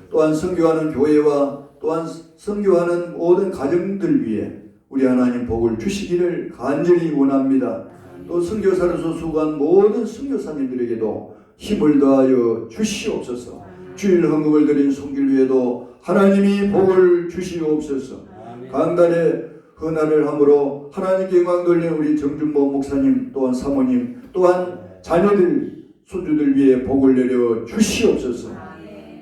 또한 선교하는 교회와 또한 선교하는 모든 가정들 위해 우리 하나님 복을 주시기를 간절히 원합니다. 또 선교사로서 수고한 모든 선교사님들에게도 힘을 더하여 주시옵소서. 주일 헌금을 드린 손길위에도 하나님이 복을 주시옵소서. 강단에 헌화를 함으로 하나님께 영광 돌리는 우리 정준보 목사님 또한 사모님 또한 자녀들 손주들 위해 복을 내려 주시옵소서.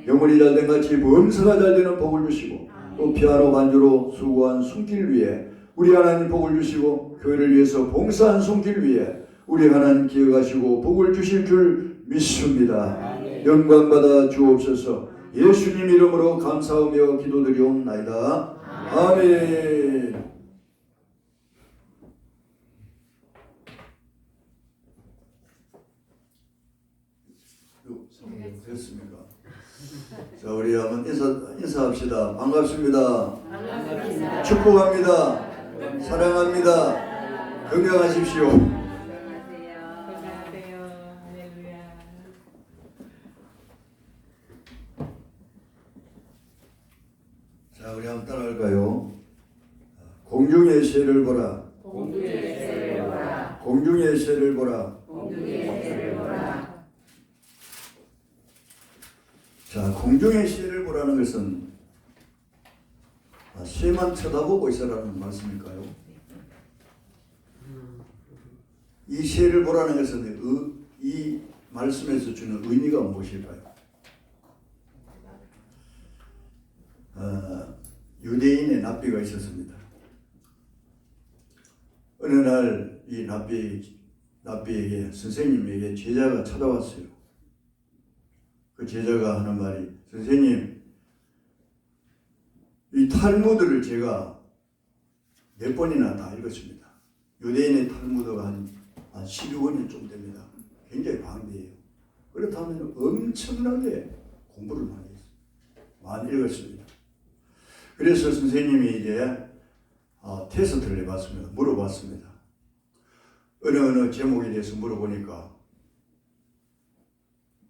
영혼이 잘된 같이 범사가 잘되는 복을 주시고 또 피아노 반주로 수고한 손길 위에 우리 하나님 복을 주시고 교회를 위해서 봉사한 손길 위에 우리 하나님 기억하시고 복을 주실 줄 믿습니다. 영광 받아 주옵소서. 예수님 이름으로 감사하며 기도드리옵나이다. 아멘. 됐습니까? 자, 우리 한번 인사합시다. 반갑습니다. 반갑습니다. 축복합니다. 사랑합니다. 건강하십시오. 건강하세요. 할렐루야. 자, 우리 한번 따라할까요? 공중의 새를 보라. 공중의 새를 보라. 공중의 새를 보라. 공중의 새를 보라. 자, 공중의 새를 보라는 것은 새만 쳐다보고 있으라는 말씀일까요? 이 새를 보라는 것은 이 말씀에서 주는 의미가 무엇일까요? 유대인의 랍비가 있었습니다. 어느 날 이 랍비에게 선생님에게 제자가 찾아왔어요. 그 제자가 하는 말이, 선생님, 이 탈무드를 제가 몇 번이나 다 읽었습니다. 유대인의 탈무드가 한 12권이 좀 됩니다. 굉장히 방대해요. 그렇다면 엄청나게 공부를 많이 했어요. 많이 읽었습니다. 그래서 선생님이 이제 테스트를 해봤습니다. 물어봤습니다. 어느 제목에 대해서 물어보니까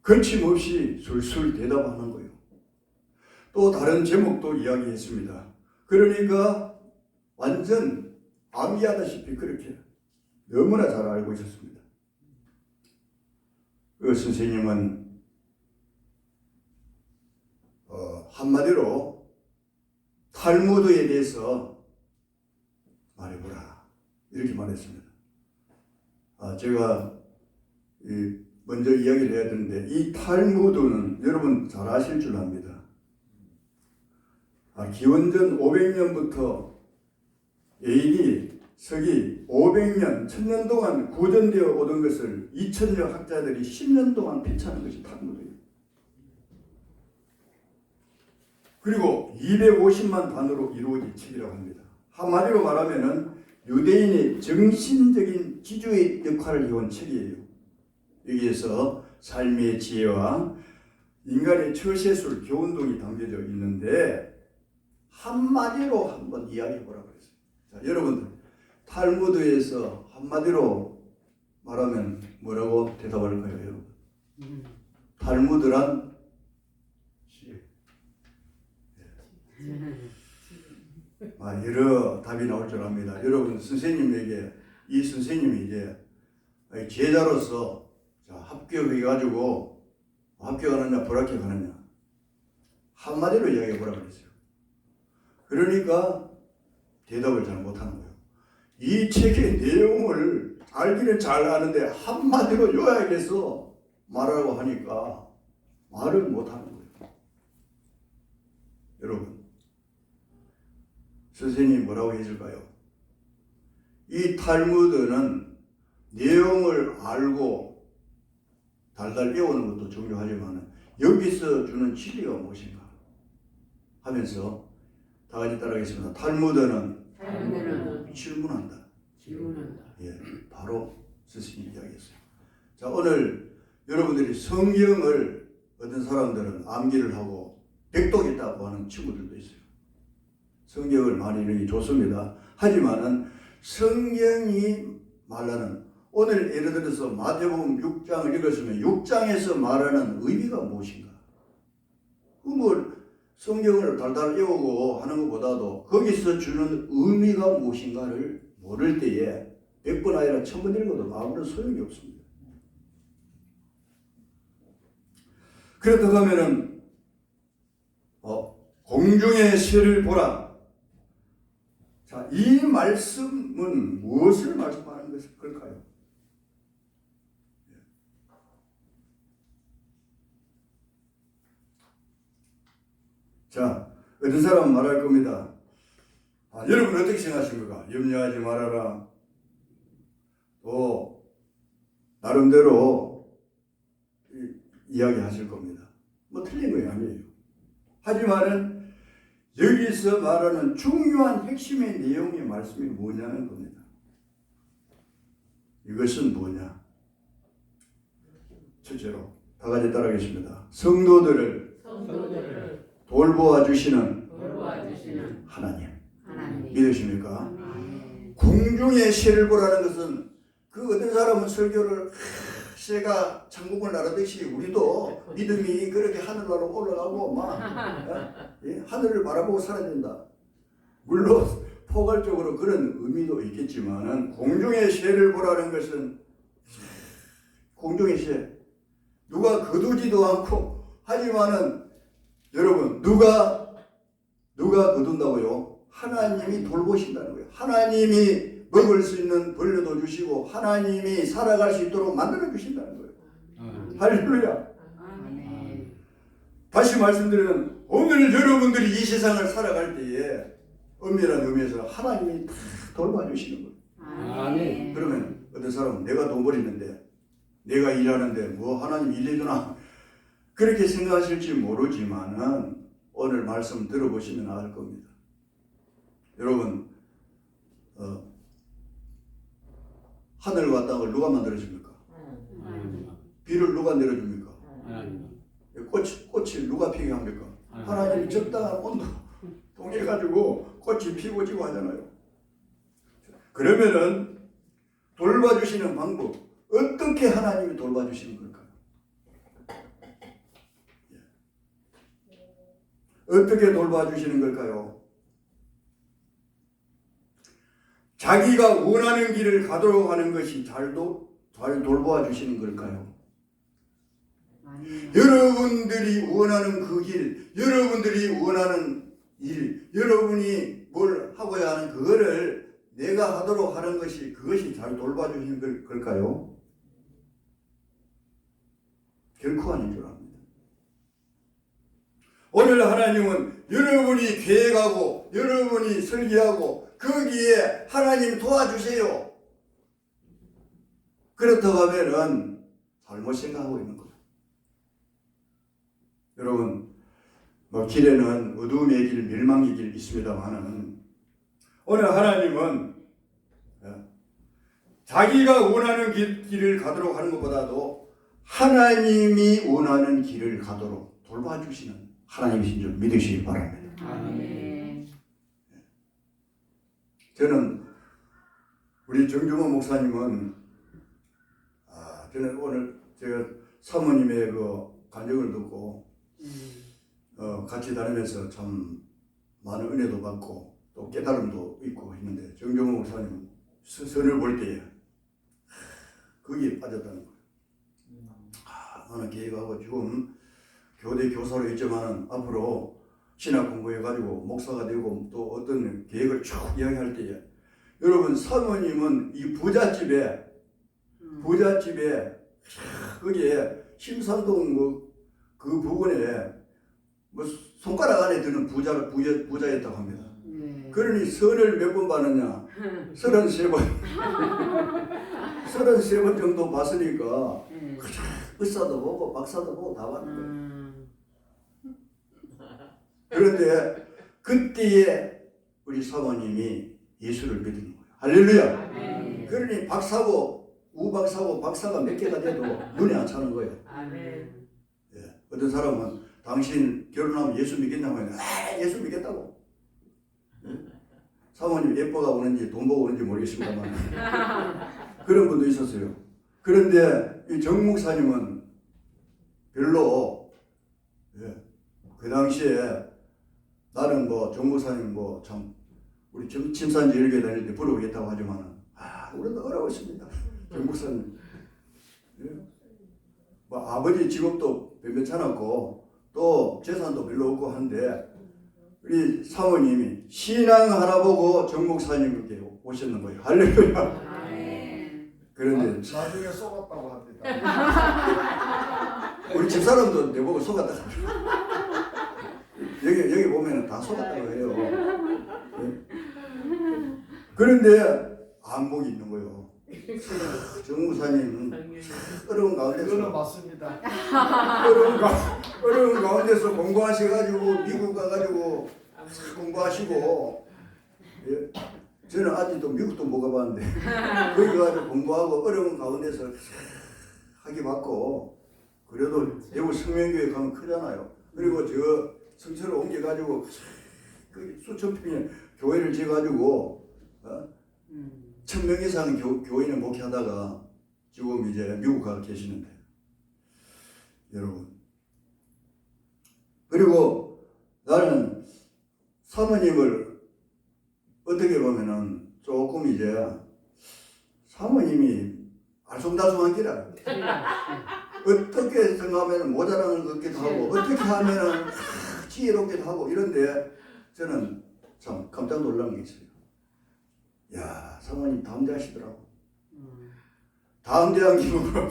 거침없이 술술 대답하는 거예요. 또 다른 제목도 이야기했습니다. 그러니까 완전 암기하다시피 그렇게 너무나 잘 알고 있었습니다. 그 선생님은 한마디로 탈무드에 대해서 말해보라 이렇게 말했습니다. 제가 먼저 이야기를 해야 되는데 이 탈무드는 여러분 잘 아실 줄 압니다. 기원전 500년부터 AD 서기 500년, 1000년 동안 구전되어 오던 것을 2000여 학자들이 10년 동안 폐차하는 것이 탈무드예요. 그리고 250만 단어로 이루어진 책이라고 합니다. 한마디로 말하면은 유대인의 정신적인 지주의 역할을 해온 책이에요. 여기에서 삶의 지혜와 인간의 처세술, 교훈등이 담겨져 있는데 한마디로 한번 이야기해보라 그랬어요. 자, 여러분들 탈무드에서 한마디로 말하면 뭐라고 대답할까요, 여러분? 탈무드란 여러 답이 나올 줄 압니다. 여러분 선생님에게 이 선생님이 이제 제자로서 합격해가지고 합격하느냐 불합격하느냐 한마디로 이야기해보라 그랬어요. 그러니까 대답을 잘 못하는 거예요. 이 책의 내용을 알기는 잘 아는데 한마디로 요약해서 말하라고 하니까 말을 못하는 거예요. 여러분 선생님이 뭐라고 해줄까요? 이 탈무드는 내용을 알고 달달 외우는 것도 중요하지만 여기서 주는 진리가 무엇인가 하면서 다 같이 따라하겠습니다. 탈무드는 질문한다. 예, 바로 스승이 이야기했어요. 자, 오늘 여러분들이 성경을 어떤 사람들은 암기를 하고 백독했다고 하는 친구들도 있어요. 성경을 많이 읽는 게 좋습니다. 하지만은 성경이 말하는 오늘 예를 들어서 마태복음 6장을 읽었으면 6장에서 말하는 의미가 무엇인가? 뭐 성경을 달달 외우고 하는 것보다도 거기서 주는 의미가 무엇인가를 모를 때에 100번 아니라 1000번 읽어도 아무런 소용이 없습니다. 그렇다고 하면은 공중의 새를 보라. 자, 이 말씀은 무엇을 말씀하는 걸까요? 자, 어떤 사람은 말할 겁니다. 여러분 어떻게 생각하십니까? 염려하지 말아라. 또 나름대로 이야기하실 겁니다. 뭐 틀린 거 아니에요. 하지만은 여기서 말하는 중요한 핵심의 내용의 말씀이 뭐냐는 겁니다. 이것은 뭐냐? 첫째로 다 같이 따라하겠습니다. 성도들을 돌보아 주시는 하나님. 믿으십니까? 공중의 새를 보라는 것은 그 어떤 사람은 설교를 새가 천국을 나르듯이 우리도 믿음이 그렇게 하늘로 올라가고 막 하늘을 바라보고 살아야 된다. 물론 포괄적으로 그런 의미도 있겠지만은 공중의 새를 보라는 것은 공중의 새 누가 거두지도 않고 하지만은 여러분 누가 거둔다고요? 하나님이 돌보신다는 거예요. 하나님이 먹을 수 있는 벌려도 주시고 하나님이 살아갈 수 있도록 만들어 주신다는 거예요. 할렐루야. 다시 말씀드리면 오늘 여러분들이 이 세상을 살아갈 때에 엄밀한 의미에서 하나님이 다 돌봐주시는 거예요. 그러면 어떤 사람은 내가 돈 벌이는데 내가 일하는데 뭐 하나님 일해주나 그렇게 생각하실지 모르지만은 오늘 말씀 들어보시면 알 겁니다. 여러분 하늘과 땅을 누가 만들어줍니까? 비를 누가 내려줍니까? 꽃이 누가 피게 합니까? 하나님이 적당한 온도 동해가지고 꽃이 피고 지고 하잖아요. 그러면은 돌봐주시는 방법 어떻게 하나님이 돌봐주시는 걸까요? 어떻게 돌봐주시는 걸까요? 자기가 원하는 길을 가도록 하는 것이 잘 돌보아 주시는 걸까요? 여러분들이 원하는 그 길, 여러분들이 원하는 일, 여러분이 뭘 하고야 하는 그거를 내가 하도록 하는 것이 그것이 잘 돌봐 주시는 걸까요? 결코 아닌 줄 압니다. 오늘 하나님은 여러분이 계획하고 여러분이 설계하고 거기에 하나님 도와주세요. 그렇다고 하면은 잘못 생각하고 있는 거예요. 여러분, 뭐 길에는 어두움의 길, 멸망의 길 있습니다만은 오늘 하나님은 자기가 원하는 길을 가도록 하는 것보다도 하나님이 원하는 길을 가도록 돌봐주시는 하나님이신 줄 믿으시기 바랍니다. 아멘. 저는 우리 정주모 목사님은 저는 오늘 제가 사모님의 그 간증을 듣고 같이 다니면서 참 많은 은혜도 받고 또 깨달음도 있고 했는데 정주모 목사님은 선을 볼 때에 거기에 빠졌다는 거예요. 나는 계획하고 지금 교대 교사로 있지만은 앞으로 신학 공부해가지고 목사가 되고 또 어떤 계획을 쭉 이야기할 때에 여러분 사모님은 이 부잣집에 거기에 심산동 뭐 그 부근에 뭐 손가락 안에 드는 부자였다고 합니다. 그러니 선을 몇 번 받느냐? 33번. 33번 정도 봤으니까 의사도 보고 박사도 보고 다 봤는 거예요. 그런데 그때에 우리 사모님이 예수를 믿은 거예요. 할렐루야. 아멘. 그러니 박사고 우박사고 박사가 몇 개가 돼도 눈에 안 차는 거예요. 아멘. 예. 어떤 사람은 당신 결혼하면 예수 믿겠냐고 하면 예수 믿겠다고. 사모님 예뻐가 오는지 돈 보고 오는지 모르겠습니다만 그런 분도 있었어요. 그런데 이 정 목사님은 별로 그 당시에 나는 뭐 정목사님 뭐 참 우리 침산지 이렇게 다닐 때 부러우겠다고 하지만 우리도 어려웠습니다. 정목사님. 예. 뭐 아버지 직업도 변변찮았고 또 재산도 별로 없고 한데 우리 사모님이 신앙 하나 보고 정목사님께 오셨는 거예요. 할렐루야. 아멘. 그런데 나중에 쏘갔다고 합니다. 우리 집사람도 내보고 속았다. 여기 보면은 다 속았다고 해요. 예. 그런데 안목이 있는 거예요. 정무사님 어려운 그거는 가운데서 맞습니다. 어려운 가운데서 공부하셔가지고 미국 가가지고 공부하시고 예. 저는 아직도 미국도 못 가봤는데 거기 가서 공부하고 어려운 가운데서 하기 받고 그래도 대구 성명교회 가면 크잖아요. 그리고 저 성처를 옮겨가지고 그 수천 평의 교회를 지어가지고 1000명 이상 교인을 목회하다가 지금 이제 미국 가 계시는데 여러분 그리고 나는 사모님을 어떻게 보면은 조금 이제 사모님이 알쏭달쏭한 기라 어떻게 생각하면 모자라는 것 같기도 하고 어떻게 하면은 지혜롭기도 하고 이런데 저는 참 깜짝 놀란 게 있어요. 야 사모님 담대하시더라고. 담대한 기분으로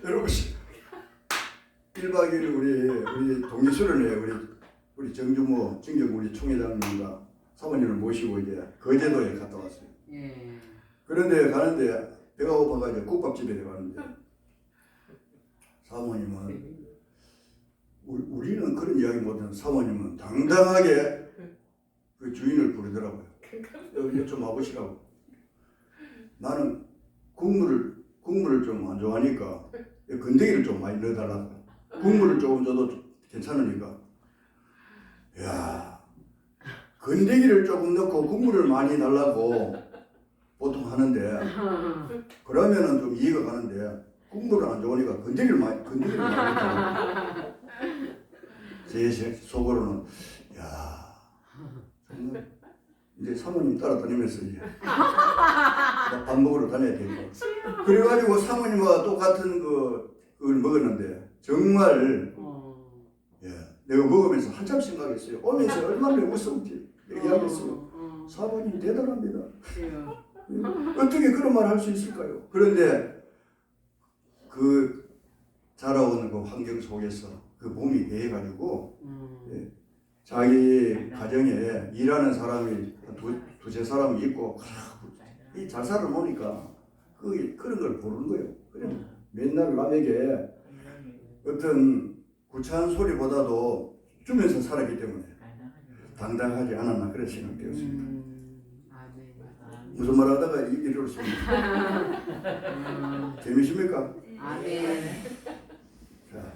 여러분 1박 2일 우리 동기술을 해요. 우리 정주모 진경 우리 총회장님과 사모님을 모시고 이제 거제도에 갔다 왔어요. 예. 그런데 가는데 배가 고파가지고 국밥집에 가는데 사모님은 우리는 그런 이야기 못하는 사모님은 당당하게 그 주인을 부르더라고요. 여기 좀 와보시라고. 나는 국물을 좀 안 좋아하니까 건더기를 좀 많이 넣어달라고. 국물을 조금 줘도 괜찮으니까. 야 건더기를 조금 넣고 국물을 많이 달라고 보통 하는데 그러면은 좀 이해가 가는데 국물은 안 좋으니까 건더기를 많이 넣고 제 속으로는 야 정말 이제 사모님 따라다니면서 이제 밥 먹으러 다녀야 되고 그래가지고 사모님과 똑같은 그걸 먹었는데 정말 예, 내가 먹으면서 한참 생각했어요. 오면서 얼마나 웃었지 얘기하겠어요. 사모님 대단합니다. 어떻게 그런 말 할 수 있을까요? 그런데 그 자라오는 그 환경 속에서 그 몸이 배해가지고 예, 자기 가정에 일하는 사람이 두세 사람이 있고 이 잘 살아놓으니까 그런 걸 모르는 거예요. 그래 맨날 남에게 어떤 구차한 소리보다도 주면서 살았기 때문에 당당하지 않았나 그런 생각이 되었습니다. 무슨 말 하다가 이르렀습니다. 재미있습니까? 아멘. 자,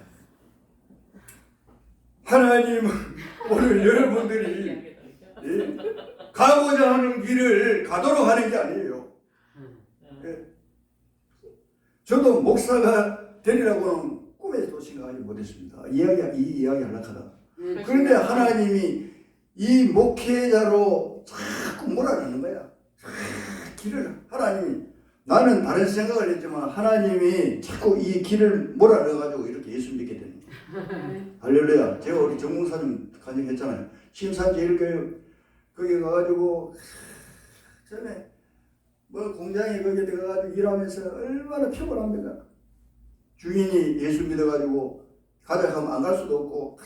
하나님은 오늘 여러분들이 가고자 하는 길을 가도록 하는 게 아니에요. 예. 저도 목사가 되리라고는 꿈에도 생각하지 못했습니다. 이 이야기 하려고 하다. 그런데 하나님이 이 목회자로 자꾸 몰아넣는 거야. 길을 하나님이 나는 다른 생각을 했지만 하나님이 자꾸 이 길을 몰아넣어가지고 이렇게 예수 믿게 되는 거예요. 할렐루야. 제가 우리 정봉사님 간증했잖아요. 심산제일교회 거기 가가지고 전에 뭐 공장에 거기에 들어가가지고 일하면서 얼마나 피곤합니까? 주인이 예수 믿어가지고 가자 하면 안 갈 수도 없고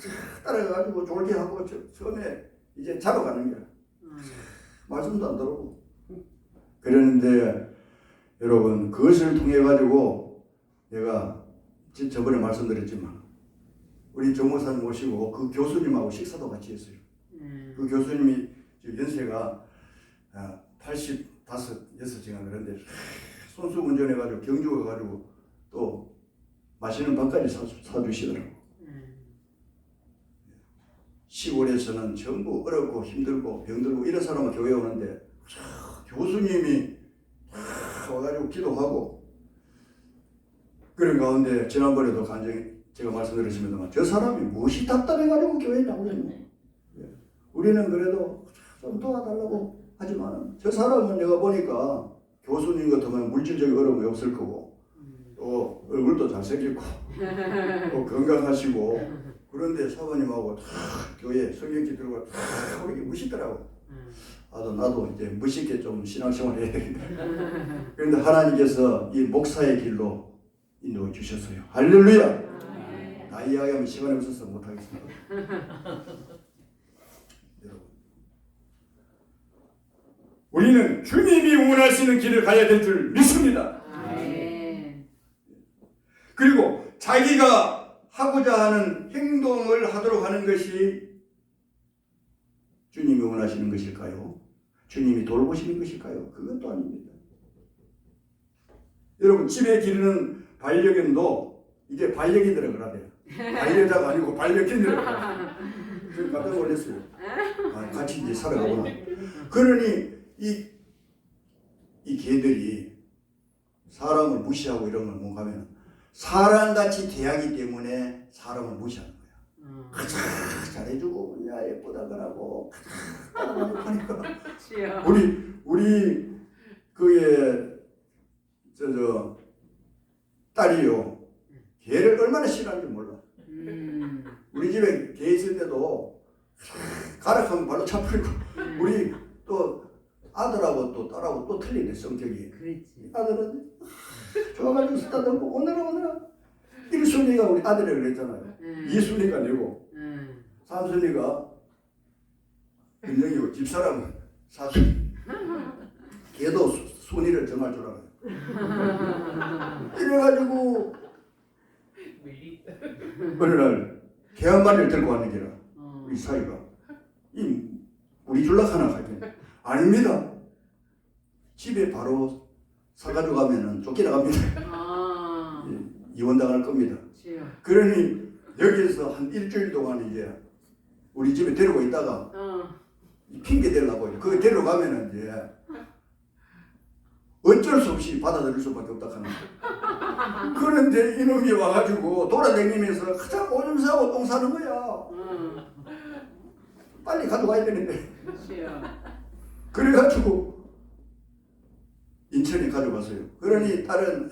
따라가가지고 졸게 하고 처음에 이제 잡아가는 거야. 말씀도 안 들어오고 그러는데 여러분 그것을 통해 가지고 내가 저번에 말씀드렸지만 우리 정모사님 모시고 그 교수님하고 식사도 같이 했어요. 그 교수님이 연세가 85, 6인가 그런데 손수 운전해가지고 경주 가가지고 또 맛있는 밥까지 사주시더라고. 시골에서는 전부 어렵고 힘들고 병들고 이런 사람은 교회 오는데 교수님이 와가지고 기도하고 그런 가운데 지난번에도 간증 제가 말씀드렸습니다만 저 사람이 무엇이 답답해가지고 교회에 나오겠노. 예. 우리는 그래도 좀 도와달라고 하지만 저 사람은 내가 보니까 교수님 같으면 물질적인 어려움이 없을 거고 또 얼굴도 잘생겼고 또 건강하시고 그런데 사모님하고 다 교회 성경기 들고 다 우리 무시더라고. 나도 이제 무식해 좀 신앙생활 해야 되겠다. 그런데 하나님께서 이 목사의 길로 인도해 주셨어요. 할렐루야. 나 이야기하면 시간이 없어서 못하겠습니다. 여러분, 우리는 주님이 원하시는 길을 가야 될 줄 믿습니다. 그리고 자기가 하고자 하는 행동을 하도록 하는 것이 주님이 원하시는 것일까요? 주님이 돌보시는 것일까요? 그것도 아닙니다. 여러분, 집에 기르는 반려견도 이게 반려견이라고 그러대요. 반려자가 아니고 반려견이라고 그래요. 그래서 깜짝 놀랐어요. 같이 이제 살아가구나. 그러니 이 개들이 사람을 무시하고 이런 걸 못하면 사람같이 대하기 때문에 사람을 무시하는 거야. 가자 잘해주고 야 예쁘다 그러고 하니까 우리 그의 저 딸이요 개를 얼마나 싫어하는지 몰라. 우리 집에 개 있을 때도 가락하면 발로 차버리고 우리 또 아들하고 또 딸하고 또 틀리네 성격이. 그렇지. 아들은 좋아가지고 쓰다듬고 오늘아 일순위가 우리 아들이라고 그랬잖아요. 이순위가 내고 삼순위가 은영이고 집사람은 사순위. 걔도 순위를 정할 줄 알아요. 이래가지고 어느 날 개 한 마리를 들고 왔는 게라 우리 사이가 우리 줄락하나 가긴 아닙니다. 집에 바로 사가지고 가면은 쫓겨나갑니다. 이혼당할 겁니다. 그러니 여기서 한 일주일 동안 이제 우리 집에 데리고 있다가 핑계 대려고 거기 데려가면은 이제 어쩔 수 없이 받아들일 수밖에 없다 하는 거야. 그런데 이놈이 와가지고 돌아다니면서 가장 오줌 싸고 똥 싸는 거야. 빨리 가져가야 되는데. 그래가지고 인천에 가져갔어요. 그러니 딸은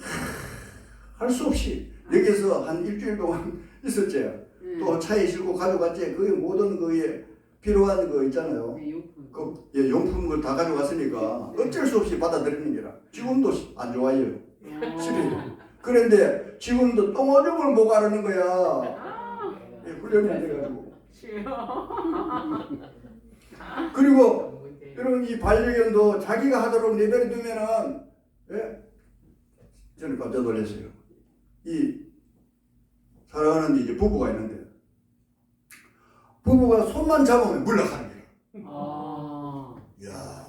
할 수 없이 여기서 한 일주일 동안 있었지. 또 차에 싣고 가져갔지. 그게 모든 거에 필요한 거 있잖아요. 용품 걸 다 가져갔으니까 어쩔 수 없이 받아들이는 게라. 지금도 안 좋아요. 싫어요. 그런데 지금도 똥오줌을 못 가르는 거야. 훈련이 안 돼가지고. 그리고 여러분 이 반려견도 자기가 하도록 내버려 두면은 저는 깜짝 놀랐어요. 이 사랑하는 이제 부부가 있는데 부부가 손만 잡으면 물러가는 거야. 이야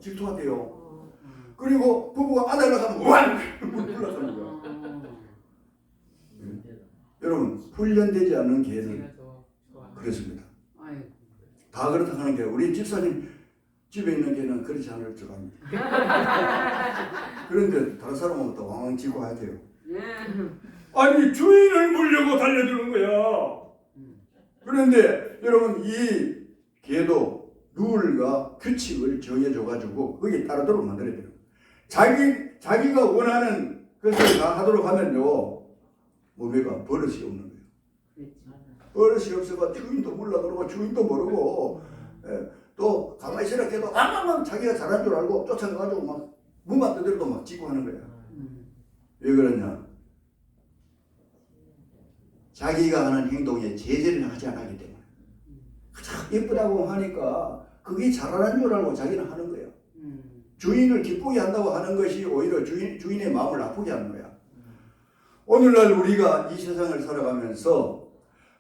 질투하대요. 그리고 부부가 안으려고 하면 우왕 물러가는 거야. 여러분 훈련되지 않는 개는 그렇습니다. 다 그렇다 하는 게 우리 집사님 집에 있는 개는 그렇지 않을 줄 압니다. 그런데 다른 사람은 또 왕왕 지고 해야 돼요. 아니 주인을 물려고 달려드는 거야. 그런데 여러분 이 개도 룰과 규칙을 정해줘가지고 거기에 따르도록 만들어야 돼요. 자기가 원하는 것을 다 하도록 하면요 몸에가 버릇이 없는 거예요. 버릇이 없어가 주인도 몰라 그러고 주인도 모르고 또 가만히 있으라 해도 막 자기가 잘한 줄 알고 쫓아가가지고 막 문만 두드려도 막 짖고 하는 거야. 왜 그러냐? 자기가 하는 행동에 제재를 하지 않기 때문에 가장 예쁘다고 하니까 그게 잘하는 줄 알고 자기는 하는 거야. 주인을 기쁘게 한다고 하는 것이 오히려 주인의 마음을 아프게 하는 거야. 오늘날 우리가 이 세상을 살아가면서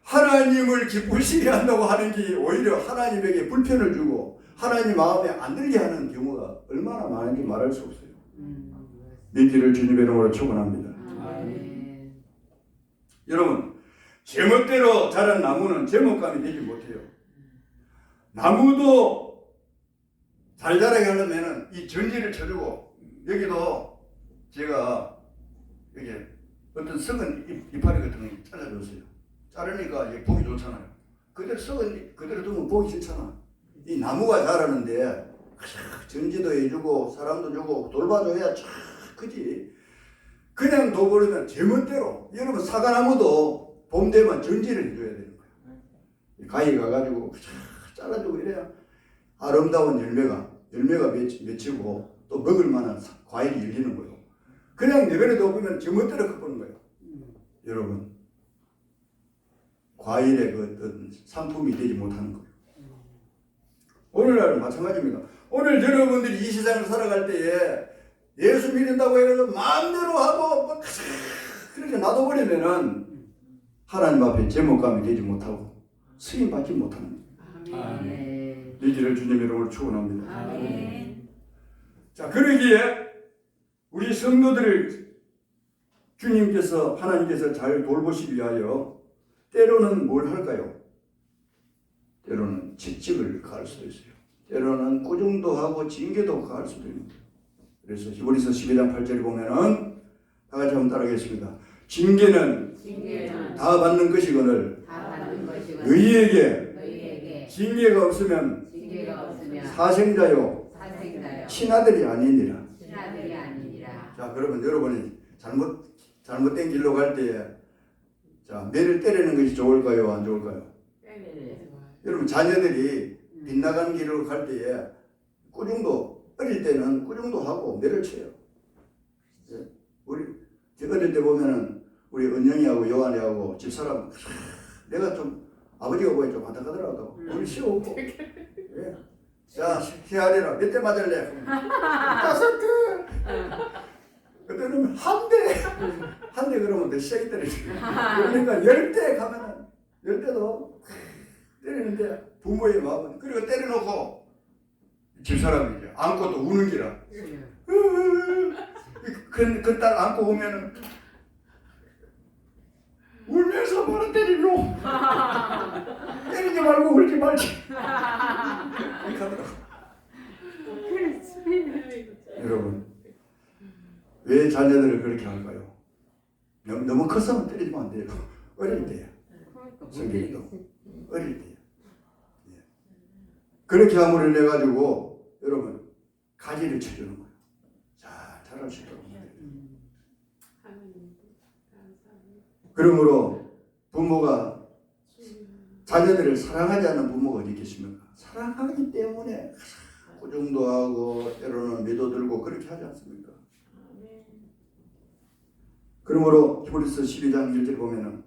하나님을 기쁘시게 한다고 하는 게 오히려 하나님에게 불편을 주고 하나님 마음에 안 들게 하는 경우가 얼마나 많은지 말할 수 없어요. 믿기를 주님의 이름으로 축원합니다. 여러분 제멋대로 자란 나무는 제멋감이 되지 못해요. 나무도 잘 자라게 하려면 이 전지를 쳐주고 여기도 제가 여기 어떤 썩은 이파리 같은 거 잘라줬어요. 자르니까 이게 보기 좋잖아요. 그대로 썩은 그대로 두면 보기 싫잖아. 이 나무가 자라는데 전지도 해주고 사람도 주고 돌봐줘야 쫙 크지. 그냥 둬버리면 제멋대로. 여러분 사과나무도 봄 되면 전지를 해줘야 되는 거야. 가위 가가지고 잘라주고 이래야 아름다운 열매가 맺히고 또 먹을 만한 과일이 열리는 거예요. 그냥 내버려 둬보면 제멋대로 커보는 거예요. 여러분 과일의 그 어떤 상품이 되지 못하는 거예요. 오늘날은 마찬가지입니다. 오늘 여러분들이 이 세상을 살아갈 때에 예수 믿는다고 해서 마음대로 하고 막 그렇게 놔둬버리면은 하나님 앞에 제목감이 되지 못하고 승인 받지 못하는 아멘. 일기를 주님 이름으로 축원합니다. 아멘. 자, 그러기에 우리 성도들을 주님께서 하나님께서 잘 돌보시기 위하여 때로는 뭘 할까요? 때로는 직직을 가할 수도 있어요. 때로는 꾸중도 하고 징계도 가할 수도 있습니다. 그래서 히브리서 12장 8절에 보면은 다 같이 한번 따라하겠습니다. 징계는 징계는 다 받는 것이거늘 다 받는 것이거늘 너희에게 징계가 없으면 징계가 없으면 사생자요 사생자요 친아들이 아니니라. 친아들이 아니니라. 자, 그러면 여러분이 잘못된 길로 갈 때에 자, 매를 때리는 것이 좋을까요? 안 좋을까요? 여러분 자녀들이 빗나간 길로 갈 때에 꾸중도 어릴 때는 꾸중도 하고 매를 쳐요. 예. 우리 어릴 때 보면은 우리 은영이하고 요한이하고 집사람 내가 좀 아버지가 보기 좀 안타까더라고. 우리 시오고 예. 자 헤아리라 몇 대 맞을래? 5대. 그때는 한 대 그러면 더 세게 때리지. 그러니까 10대 가면은 10대도 때리는데 부모의 마음은 그리고 때려놓고 집사람이 이제 안고 또 우는 기라. 그 딸 안고 오면은 울면서 뭐라 때리노? 때리지 말고 울지 말지. 이렇게 하더라고. 여러분 왜 자녀들을 그렇게 할까요? 너무 컸으면 때리면 안 돼요. 어릴 때야. 성경에도 어릴 때야. 예. 그렇게 함으로 인해 가지고 여러분 가지를 쳐주는 거예요. 자, 잘할 수 있도록. 그러므로 부모가 자녀들을 사랑하지 않는 부모가 어디 있겠습니까? 사랑하기 때문에 꾸중도 하고 때로는 매도 들고 그렇게 하지 않습니까? 그러므로 히브리서 12장 1절 보면은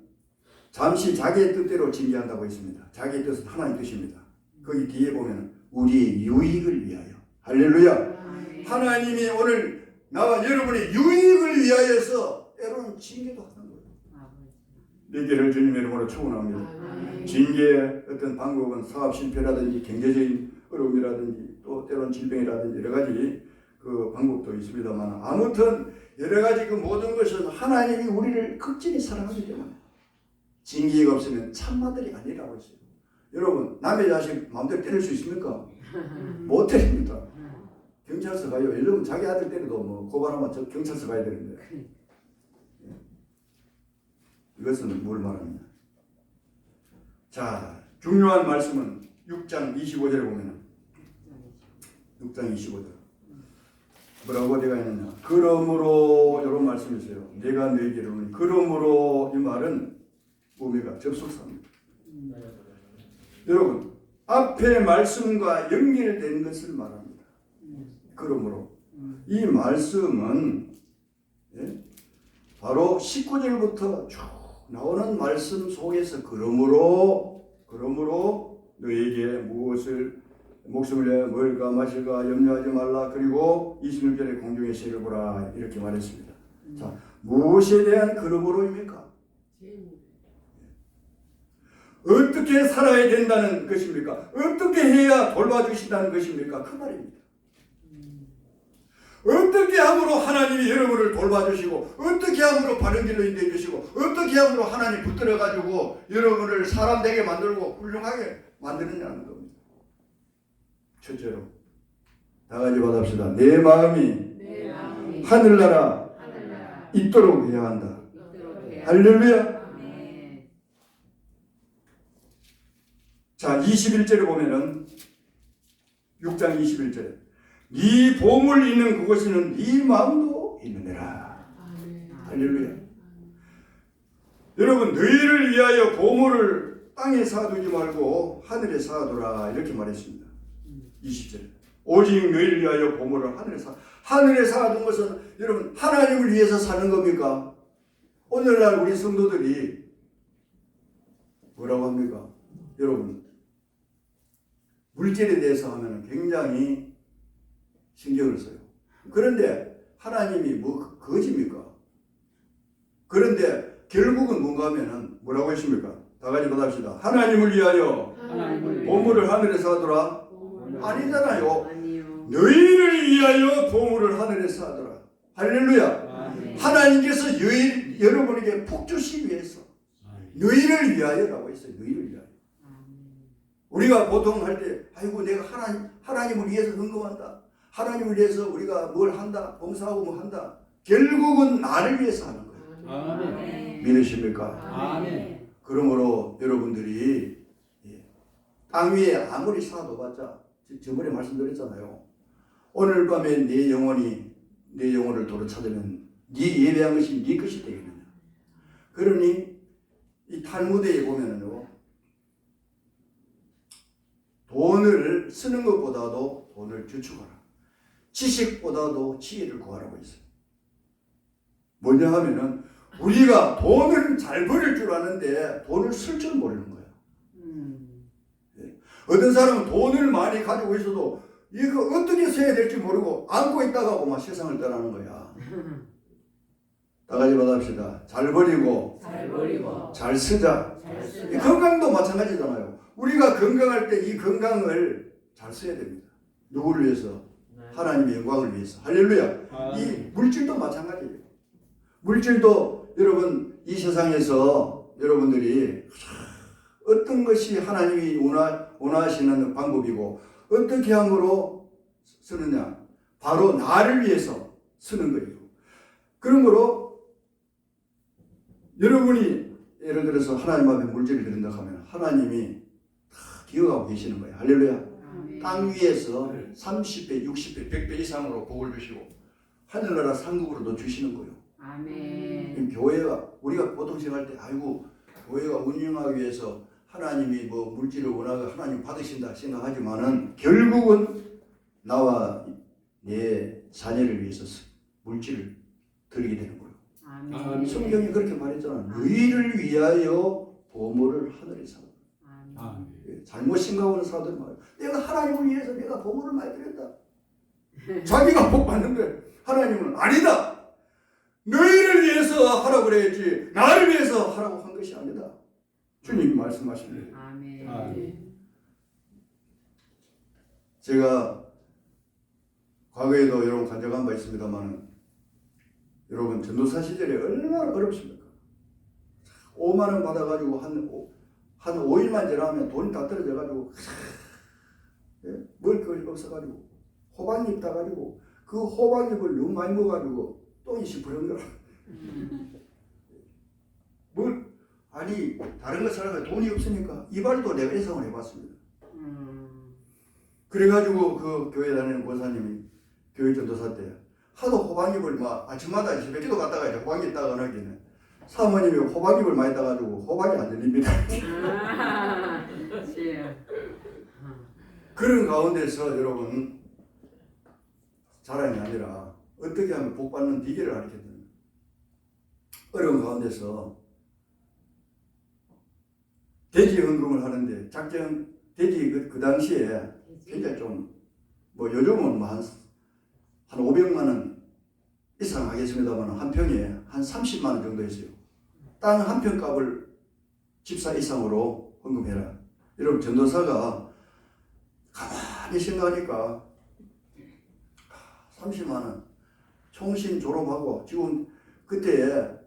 잠시 자기의 뜻대로 징계한다고 했습니다. 자기의 뜻은 하나님 뜻입니다. 거기 뒤에 보면은 우리의 유익을 위하여. 할렐루야. 하나님이 오늘 나와 여러분의 유익을 위하여서 때로는 징계도 하는 거예요. 내게를 주님의 이름으로 축원합니다. 징계의 어떤 방법은 사업 실패라든지 경제적인 어려움이라든지 또 때로는 질병이라든지 여러 가지 그 방법도 있습니다만 아무튼 여러 가지 그 모든 것은 하나님이 우리를 극진히 사랑하기 때문에 징계가 없으면 참마들이 아니라고 했어요. 여러분 남의 자식 마음대로 때릴 수 있습니까? 못 때립니다. 경찰서 가요. 예를 자기 아들 때려도 뭐 고발하면 저 경찰서 가야 되는데 이것은 뭘 말합니까? 자, 중요한 말씀은 6장 25절에 보면 6장 25절 뭐라고 되어 있느냐? 그러므로 이런 말씀이 있어요. 내가 너에게 이르노니 그러므로 이 말은 뭡니까? 접속사입니다. 여러분 앞에 말씀과 연결된 것을 말합니다. 그러므로 이 말씀은 예? 바로 19절부터 쭉 나오는 말씀 속에서 그러므로 너에게 무엇을 목숨을 위하여 먹을까 마실까 염려하지 말라. 그리고 26절에 공중의 새를 보라 이렇게 말했습니다. 자, 무엇에 대한 그러므로입니까? 어떻게 살아야 된다는 것입니까? 어떻게 해야 돌봐주신다는 것입니까? 그 말입니다. 어떻게 함으로 하나님이 여러분을 돌봐주시고 어떻게 함으로 바른 길로 인도해 주시고 어떻게 함으로 하나님 붙들어 가지고 여러분을 사람 되게 만들고 훌륭하게 만드느냐는 겁니다. 첫째로 다 같이 받읍시다. 내 마음이 하늘나라 있도록 해야 한다. 할렐루야. 자, 21절에 보면은 6장 21절. 네 보물 있는 그곳에는 네 마음도 있느니라. 할렐루야. 여러분, 너희를 위하여 보물을 땅에 쌓아두지 말고 하늘에 쌓아두라, 이렇게 말했습니다. 20절. 오직 너희를 위하여 보물을 하늘에 쌓아둔 것은 여러분 하나님을 위해서 사는 겁니까? 오늘날 우리 성도들이 뭐라고 합니까? 여러분, 물질에 대해서 하면 굉장히 신경을 써요. 그런데 하나님이 뭐 거짓입니까? 그런데 결국은 뭔가 하면은 뭐라고 했습니까? 다 같이 받합시다. 하나님을 위하여 보물을 하늘에 쌓아두라. 아니잖아요. 아니요. 너희를 위하여 보물을 하늘에 쌓아두라. 할렐루야. 하나님께서 여러분에게 복 주시기 위해서 너희를 위하여라고 했어요. 너희를 위하여. 우리가 보통 할 때 아이고 내가 하나님을 위해서 헌금한다. 하나님을 위해서 우리가 뭘 한다. 봉사하고 뭐 한다. 결국은 나를 위해서 하는 거예요. 아멘. 믿으십니까? 아멘. 그러므로 여러분들이 땅 위에 아무리 쌓아둬봤자 저번에 말씀드렸잖아요. 오늘 밤에 내 영혼을 도로 찾으면 네 예배한 것이 네 것이 되겠느냐. 그러니 이 탈무드에 보면은요, 돈을 쓰는 것보다도 돈을 저축하라. 지식보다도 지혜를 구하라고 했어요. 뭐냐 하면은 우리가 돈을 잘 벌일 줄 아는데 돈을 쓸 줄 모르는 거야. 어떤 사람은 돈을 많이 가지고 있어도 이거 어떻게 써야 될지 모르고 안고 있다가 막 세상을 떠나는 거야. 다 같이 받합시다. 잘 버리고 잘 쓰자. 이 건강도 마찬가지잖아요. 우리가 건강할 때 이 건강을 잘 써야 됩니다. 누구를 위해서? 하나님의 영광을 위해서. 할렐루야. 이 물질도 마찬가지예요. 물질도 여러분 이 세상에서 여러분들이 어떤 것이 하나님이 원하시는 방법이고 어떻게 함으로 쓰느냐. 바로 나를 위해서 쓰는 거예요. 그러므로 여러분이 예를 들어서 하나님 앞에 물질을 드린다 하면 하나님이 다 기억하고 계시는 거예요. 할렐루야. 땅 위에서 30배, 60배, 100배 이상으로 복을 주시고 하늘나라 상급으로도 주시는 거예요. 아멘. 교회가 우리가 보통 생각할 때 아이고 교회가 운영하기 위해서 하나님이 뭐 물질을 원하고 하나님 받으신다 생각하지만은 결국은 나와 내 자녀를 위해서 물질을 드리게 되는 거예요. 아멘. 성경이 그렇게 말했잖아. 너희를 위하여 보물을 하늘에 쌓아. 잘못 생각하는 사람들 말이야. 내가 하나님을 위해서 내가 보물을 많이 드렸다. 자기가 복 받는데 하나님은 아니다. 너희를 위해서 하라고 그래야지 나를 위해서 하라고 한 것이 아니다. 주님이 말씀하십니다. 아멘. 제가 과거에도 여러분 간증한 바 있습니다만 여러분 전도사 시절에 얼마나 어렵습니까? 5만 원 받아가지고 한 5일만 지나면 돈이 다 떨어져가지고 먹을 것이 없어가지고 호박잎 따가지고 그 호박잎을 너무 많이 먹어가지고 똥이 시퍼런 거라. 아니 다른 거 사려면 돈이 없으니까 이발도 내가 예상을 해봤습니다. 그래가지고 그 교회 다니는 권사님이 교회 전도사 때 하도 호박잎을 막 아침마다 새벽기도 갔다가 이제 호박잎 따가나기는 사모님이 호박잎을 많이 따가지고 호박이 안 들립니다. 그런 가운데서 여러분 자랑이 아니라 어떻게 하면 복 받는 비결을 가르쳐드립니다. 어려운 가운데서 돼지 헌금을 하는데 돼지 그 당시에 굉장히 좀 뭐 요즘은 뭐 한 500만 원 이상 하겠습니다만 한 평에 한 30만 원 정도 했어요. 땅 한 평 값을 집사 이상으로 헌금해라. 여러분 전도사가 가만히 생각하니까 30만 원 총신 졸업하고 지금 그때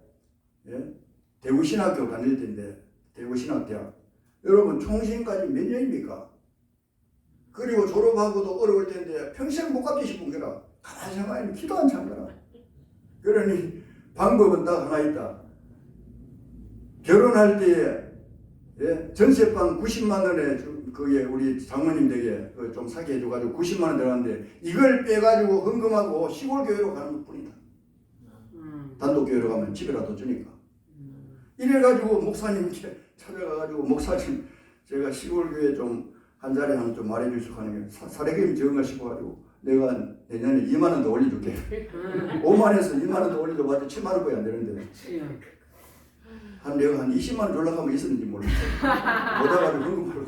대구신학교 다닐 때인데 대구신학대학 여러분 총신까지 몇 년입니까? 그리고 졸업하고도 어려울 텐데 평생 못 갚기 싶은 거라 가만히 생각하면 기도 안 찬거라. 그러니 방법은 딱 하나 있다. 결혼할 때에 전세방 90만 원에 그게 우리 장모님 댁에 좀 사게 해줘가지고 90만 원 들어갔는데 이걸 빼가지고 헌금하고 시골 교회로 가는 것뿐이다. 단독 교회로 가면 집에라도 주니까. 이래가지고 목사님께 찾아가가지고 목사님 제가 시골 교회 좀 한 자리 하면 좀 말해주시고 하는 게 사례금이 적은가 싶어가지고 내가 내년에 2만 원 더 올려줄게. 5만에서 2만 원 더 올려줘봐도 7만 원밖에 안 되는데 내가 한 20만 원 주려고 하면 있었는지 몰랐어요. 못와가지고 헌금하려고.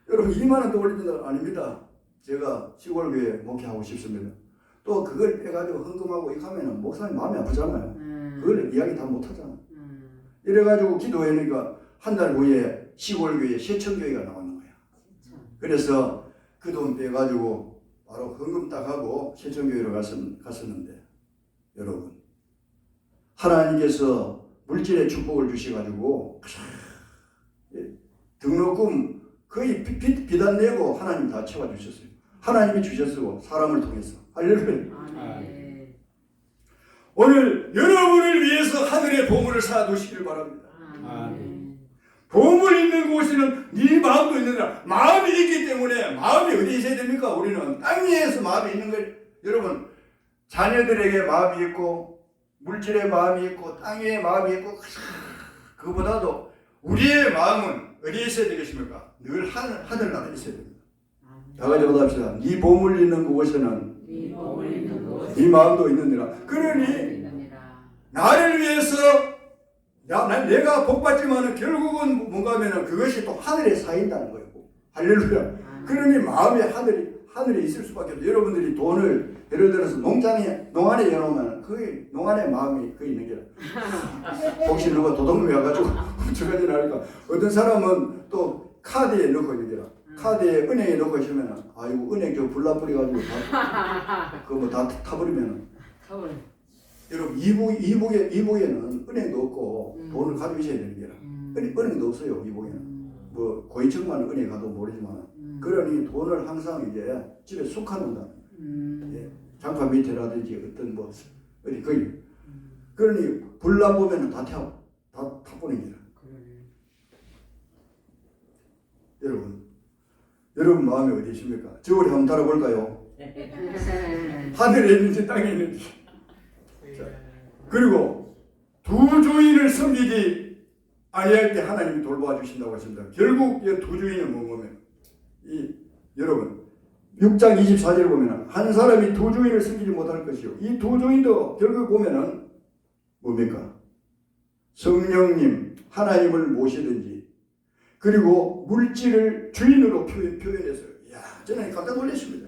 여러분 2만 원 더 올려준다 아닙니다. 제가 시골 교회 목회하고 싶습니다. 또 그걸 빼가지고 헌금하고 이렇게 하면 목사님 마음이 아프잖아요. 그걸 이야기 다 못하잖아. 이래가지고 기도하니까 한 달 후에 시골교회 세천교회가 나오는 거야. 그래서 그 돈 빼가지고 바로 헌금 딱 하고 세천교회로 갔었는데 여러분 하나님께서 물질의 축복을 주셔가지고 등록금 거의 빚 안 내고 하나님 다 채워주셨어요. 하나님이 주셨고 사람을 통해서. 할렐루야. 오늘 여러분을 위해서 하늘의 보물을 쌓아두시길 바랍니다. 보물 있는 곳에는 네 마음도 있느니라. 마음이 있기 때문에 마음이 어디에 있어야 됩니까? 우리는 땅 위에서 마음이 있는 거예요. 여러분 자녀들에게 마음이 있고 물질의 마음이 있고 땅 위에 마음이 있고 그보다도 우리의 마음은 어디에 있어야 되겠습니까? 늘 하늘나라에 있어야 됩니다. 다 같이 보답시다. 네 보물 있는 곳에는 네 마음도 있느니라. 그러니 나를 위해서 내가 복받지만은 결국은 뭔가 하면은 그것이 또 하늘에 쌓인다는 거예요. 할렐루야. 그러니 마음에 하늘에 있을 수밖에 없어요. 여러분들이 돈을 예를 들어서 농안에 여놓으면 거기 농안에 마음이 거기 있는 게 혹시 누가 도둑놈이 와가지고 훔쳐가지 않을까. 어떤 사람은 또 카드에 넣고 있는 게라. 카드에 은행에 넣고 있으면 아이고 은행 저 불나 뿌려가지고 그거 뭐 다 타버리면은 여러분 이북에는 은행도 없고 돈을 가지고 있어야 되는 게라. 은행도 없어요. 이북에는 뭐 고위층만 은행 가도 모르지만 그러니 돈을 항상 이제 집에 숙하는다. 예. 장판 밑에라든지 어떤 뭐 어디 거기 그러니 불나 보면은 다 타버리는 게라. 여러분 마음이 어디 있습니까? 저울에 한번 따라볼까요? 하늘에 있는지 땅에 있는지. 자, 그리고 두 주인을 섬기지 아니할 때 하나님이 돌보아 주신다고 하십니다. 결국 이 두 주인은 뭐냐면 여러분 6장 24절을 보면 한 사람이 두 주인을 섬기지 못할 것이요. 이 두 주인도 결국 보면은 뭡니까? 성령님 하나님을 모시든지 그리고 물질을 주인으로 표현해서요. 이야, 저는 깜짝 놀랐습니다.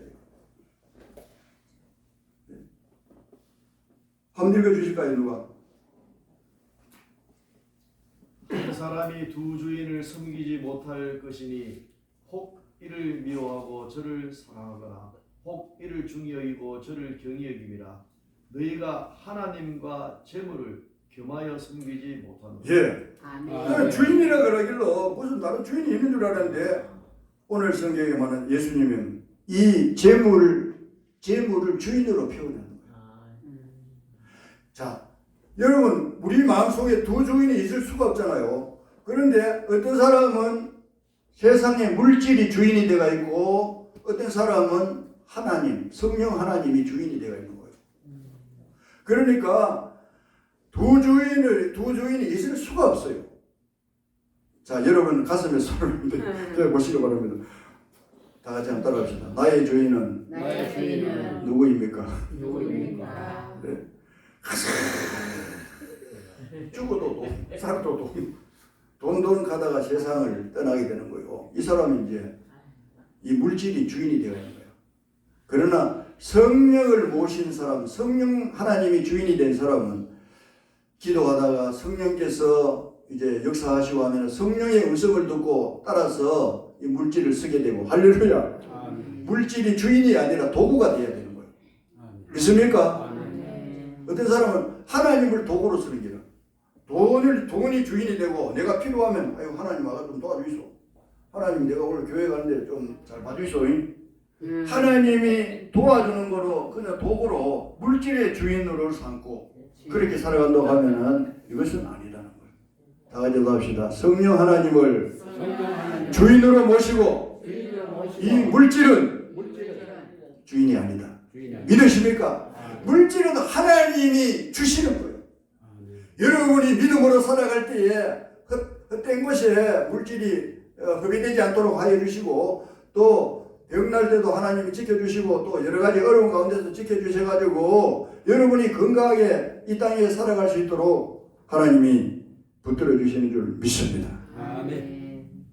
한번 읽어주실까요, 누가? 그 사람이 두 주인을 섬기지 못할 것이니 혹 이를 미워하고 저를 사랑하거나 혹 이를 중히 여기고 저를 경히 여김이라. 너희가 하나님과 재물을 겸하여 섬기지 못하노라. 예. 주인이라 그러길로 무슨 다른 주인이 있는 줄 알았는데 오늘 성경에 말하는 예수님은 이 재물을 주인으로 표현하는 거예요. 자, 여러분 우리 마음속에 두 주인이 있을 수가 없잖아요. 그런데 어떤 사람은 세상에 물질이 주인이 되어 있고 어떤 사람은 하나님, 성령 하나님이 주인이 되어 있는 거예요. 그러니까 두 주인이 있을 수가 없어요. 자, 여러분 가슴에 손을 보시기 바랍니다. 다 같이 한번 따라합시다. 나의 주인은 누구입니까? 네. 죽어도 살아도 돈 가다가 세상을 떠나게 되는 거예요. 이 사람이 이제 이 물질이 주인이 되어 있는 거예요. 그러나 성령을 모신 사람, 성령 하나님이 주인이 된 사람은 기도하다가 성령께서 이제 역사하시고 하면 성령의 음성을 듣고 따라서 이 물질을 쓰게 되고 할렐루야. 물질이 주인이 아니라 도구가 되어야 되는 거예요. 믿습니까? 어떤 사람은 하나님을 도구로 쓰는 게라. 돈이 주인이 되고 내가 필요하면 아유 하나님 와서 좀 도와주이소. 하나님 내가 오늘 교회 가는데 좀 잘 봐주이소. 하나님이 도와주는 거로 그냥 도구로 물질의 주인으로 삼고 그렇게 살아간다고 하면은 이것은 아니라는 거예요. 다 같이 합시다. 성령 하나님을 주인으로 모시고 주인으로 모시고 이 물질은 물질은 주인이 아니다. 주인이 아니다. 믿으십니까? 물질은 하나님이 주시는 거예요. 여러분이 믿음으로 살아갈 때에 헛된 것에 물질이 허비되지 않도록 하여 주시고 또 병날 때도 하나님이 지켜주시고 또 여러 가지 어려운 가운데서 지켜주셔가지고 여러분이 건강하게 이 땅에 살아갈 수 있도록 하나님이 붙들어 주시는 줄 믿습니다. 아멘.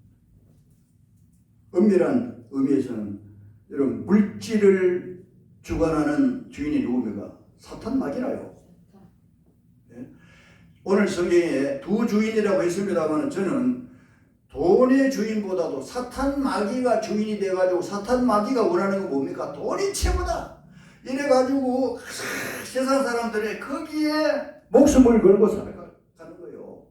엄밀한 의미에서는 여러분 물질을 주관하는 주인이 누굽니까? 사탄 마귀라요. 네? 오늘 성경에 두 주인이라고 했습니다만 저는 돈의 주인보다도 사탄 마귀가 주인이 돼가지고 사탄 마귀가 원하는 건 뭡니까? 돈이 최고다. 이래가지고 세상 사람들이 거기에 목숨을 걸고 살아가는 거예요.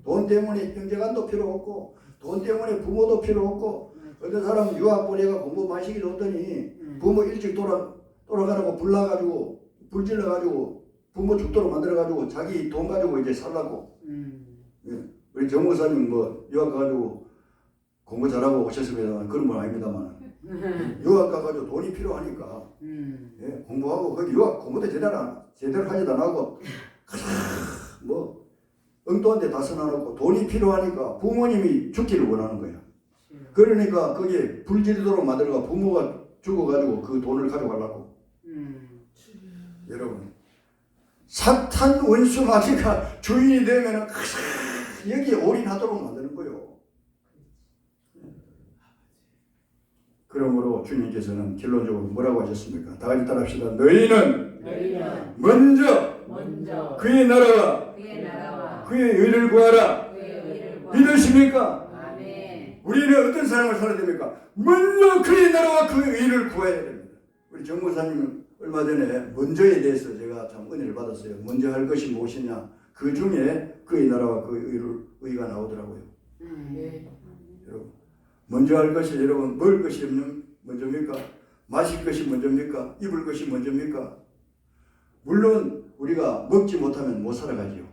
돈 때문에 형제간도 필요 없고 돈 때문에 부모도 필요 없고 어떤 사람은 유학 보내가 공부 마시기 줬더니 부모 일찍 돌아가라고 불나가지고 불질러가지고 부모 죽도록 만들어가지고 자기 돈 가지고 이제 살라고. 우리 정 목사님 뭐 유학 가가지고 공부 잘하고 오셨습니다만 그런 건 아닙니다만 유학 가가지고 돈이 필요하니까 예, 공부하고 거기 유학 공부도 제대로 하지도 안 하고 뭐 엉뚱한 데 다 써놔놓고 돈이 필요하니까 부모님이 죽기를 원하는 거야. 그러니까 거기에 불지르도록 만들어가 부모가 죽어가지고 그 돈을 가져가려고. 여러분 사탄 원수 마귀가 주인이 되면은 여기에 올인하도록 만드는 거예요. 그러므로 주님께서는 결론적으로 뭐라고 하셨습니까? 다 같이 따라합시다. 너희는 먼저 그의 나라와 그의 의를 구하라. 믿으십니까? 아멘. 우리는 어떤 삶을 살아야 됩니까? 먼저 그의 나라와 그의 의를 구해야 됩니다. 우리 정 목사님 얼마 전에 먼저에 대해서 제가 참 은혜를 받았어요. 먼저 할 것이 무엇이냐? 그 중에 그의 나라와 그의 의가 나오더라고요. 여러분, 먼저 할 것이 여러분 먹을 것이 먼저입니까? 마실 것이 먼저입니까? 입을 것이 먼저입니까? 물론 우리가 먹지 못하면 못 살아가지요.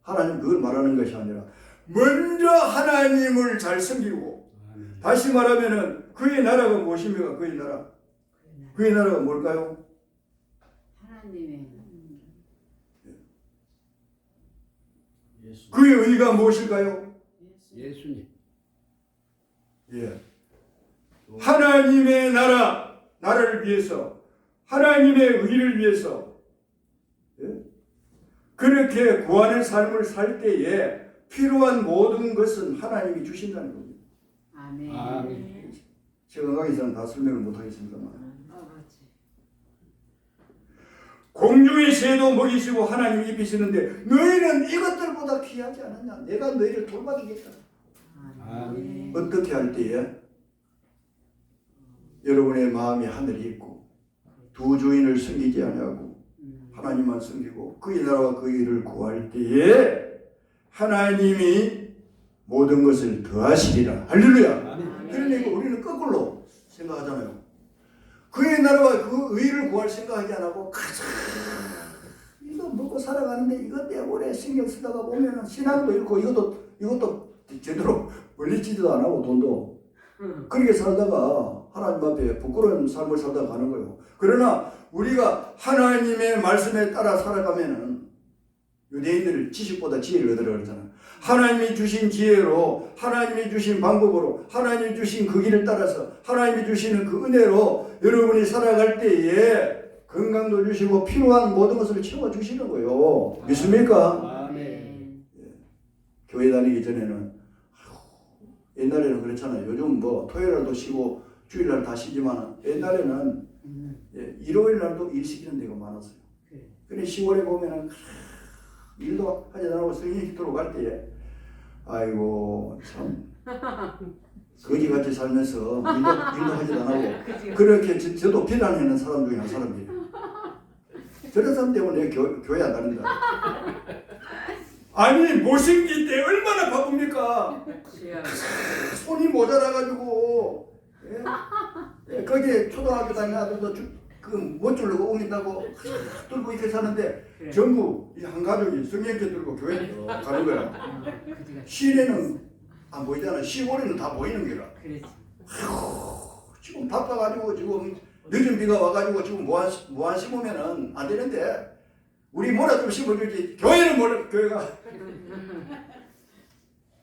하나님 그걸 말하는 것이 아니라 먼저 하나님을 잘 섬기고 다시 말하면은 그의 나라가 무엇입니까? 그의 나라. 그의 나라가 뭘까요? 하나님의 예수. 그의 의가 무엇일까요? 예수님. 예. 하나님의 나라를 위해서 하나님의 의를 위해서 예? 그렇게 구하는 삶을 살 때에 필요한 모든 것은 하나님이 주신다는 겁니다. 아멘. 제가 강의에서는 다 설명을 못하겠습니다만 그렇지. 공중의 새도 먹이시고 하나님이 입히시는데 너희는 이것들보다 귀하지 않았냐? 내가 너희를 돌봐주겠다. 아멘. 어떻게 할 때에 여러분의 마음이 하늘이 있고 두 주인을 섬기지 아니하고 하나님만 섬기고 그의 나라와 그의 일을 구할 때에 하나님이 모든 것을 더하시리라. 할렐루야. 그러니까 우리는 거꾸로 생각하잖아요. 그의 나라와 그 의를 구할 생각하지 않고 이거 먹고 살아가는데 이것 때문에 신경 쓰다가 보면은 신앙도 잃고 이것도 제대로 벌리지도 안 하고 돈도 그렇게 살다가 하나님 앞에 부끄러운 삶을 살다가 가는 거예요. 그러나 우리가 하나님의 말씀에 따라 살아가면은 유대인들을 지식보다 지혜를 얻으라 그러잖아요. 하나님이 주신 지혜로 하나님이 주신 방법으로 하나님이 주신 그 길을 따라서 하나님이 주시는 그 은혜로 여러분이 살아갈 때에 건강도 주시고 필요한 모든 것을 채워주시는 거예요. 믿습니까? 아멘. 교회 다니기 전에는 옛날에는 그렇잖아요. 요즘 뭐 토요일날도 쉬고 주일날 다 쉬지만 옛날에는 일요일날도 일 시키는 데가 많았어요. 근데 10월에 보면은 일도 하지 않고 성령 기도로 갈 때에 아이고 참 거지같이 살면서 일도 하지 않고 그렇게 저도 비난하는 사람 중에 한 사람이에요. 저런 사람 때문에 교회 안 다닌다. 아니 모신기 때 얼마나 바쁩니까? 손이 모자라가지고 거기에 초등학교 다니는 아들도 못 줄르고 옮긴다고 뚫고 이렇게 사는데 전부 이 한 가족이 성령께 들고 교회 가는 거야. 시내는 안 보이잖아. 시골에는 다 보이는 게라. 그렇지. 지금 바빠가지고 지금 늦은 비가 와가지고 지금 무한 심으면은 안 되는데 우리 뭐라 좀 심어주지. 교회는 뭐라 교회가.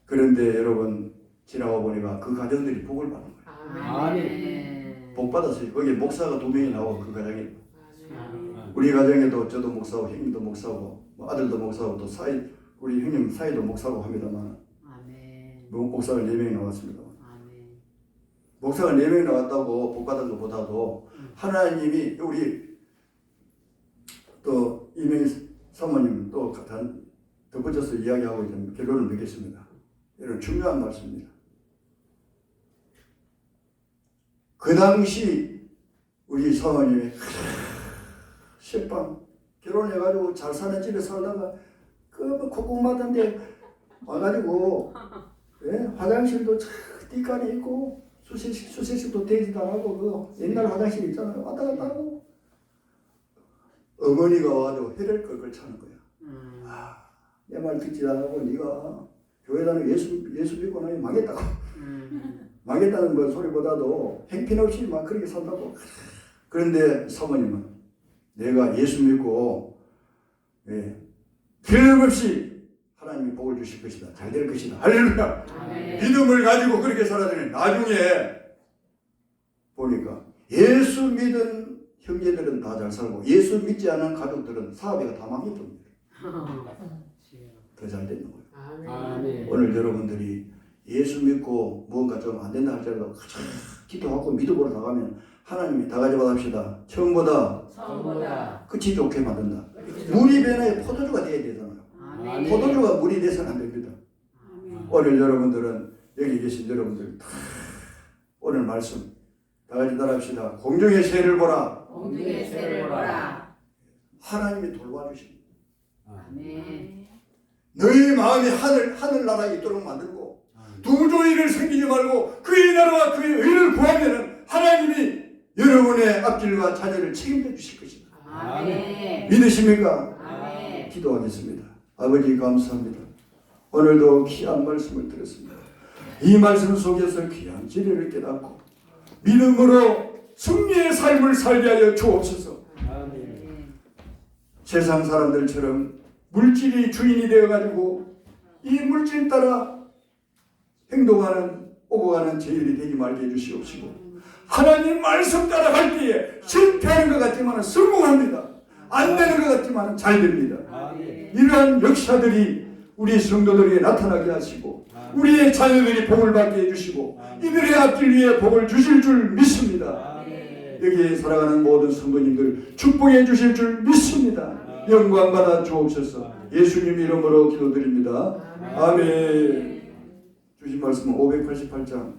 그런데 여러분 지나가 보니까 그 가정들이 복을 받는 거예요. 아멘. 복 받았어요. 거기 목사가 2명이 나오고 그 가정에 아멘. 우리 가정에도 저도 목사고 형님도 목사고 뭐 아들도 목사고 또 우리 형님 사이도 목사고 합니다만 아멘. 목사가 4명이 나왔습니다. 아멘. 목사가 4명이 나왔다고 복 받은 것보다도 하나님이 우리 또 이명희 사모님 또 덧붙여서 이야기하고 이제 결론을 맺겠습니다. 이런 중요한 말씀입니다. 그 당시 우리 사모님이 시방 결혼해가지고 잘 사는 집에 살다가 그 콧구멍마던데 와가지고 화장실도 뒷간에 있고 수세식도 되지도 않고 그 옛날 화장실 있잖아요. 왔다 갔다 하고 어머니가 와도 해를 끌끌 차는 거야. 내 말 듣지 않고 네가 교회 다니고 예수 믿고 나니 망했다고. 망했다는 그 소리보다도 행편없이 막 그렇게 산다고. 그런데 사모님은 내가 예수 믿고 틀림없이 하나님이 복을 주실 것이다. 잘 될 것이다. 할렐루야. 믿음을 가지고 그렇게 살아더니 나중에 보니까 예수 믿은 형제들은 다 잘 살고 예수 믿지 않은 가족들은 사업이가 다 망했던 거예요. 더 잘 되는 거예요. 아멘. 오늘 여러분들이 예수 믿고 무언가 좀 안 된다 할지라도 기도하고 믿음으로 나가면 하나님이 다 가져가답시다. 처음보다 끝이 좋게 만든다. 물이 변화에 포도주가 되어야 되잖아요. 아멘. 포도주가 물이 돼서는 안 됩니다. 오늘 여러분들은 여기 계신 여러분들 오늘 말씀 다 같이 따라합시다. 공중의 새를 보라. 공중의 새를 보라. 하나님이 돌봐주십니다. 아멘. 너희 마음이 하늘나라에 있도록 만들고 두 조이를 생기지 말고 그의 나라와 그의 의를 구하면 하나님이 여러분의 앞길과 자녀를 책임져 주실 것이다. 아멘. 믿으십니까? 아멘. 기도하겠습니다. 아버지 감사합니다. 오늘도 귀한 말씀을 들었습니다. 이 말씀 속에서 귀한 진리를 깨닫고 믿음으로 승리의 삶을 살게 하여 주옵소서. 아멘. 세상 사람들처럼 물질이 주인이 되어가지고 이 물질 따라 행동하는 오고 가는 저희들이 되지 말게 해주시옵시고 하나님 말씀 따라갈 때에 실패하는 것 같지만 성공합니다. 안 되는 것 같지만 잘 됩니다. 아멘. 이러한 역사들이 우리 성도들에게 나타나게 하시고 우리의 자녀들이 복을 받게 해주시고 이들의 앞길 위에 복을 주실 줄 믿습니다. 여기에 살아가는 모든 성도님들 축복해 주실 줄 믿습니다. 영광 받아 주옵소서. 예수님 이름으로 기도드립니다. 아멘. 주신 말씀은 588장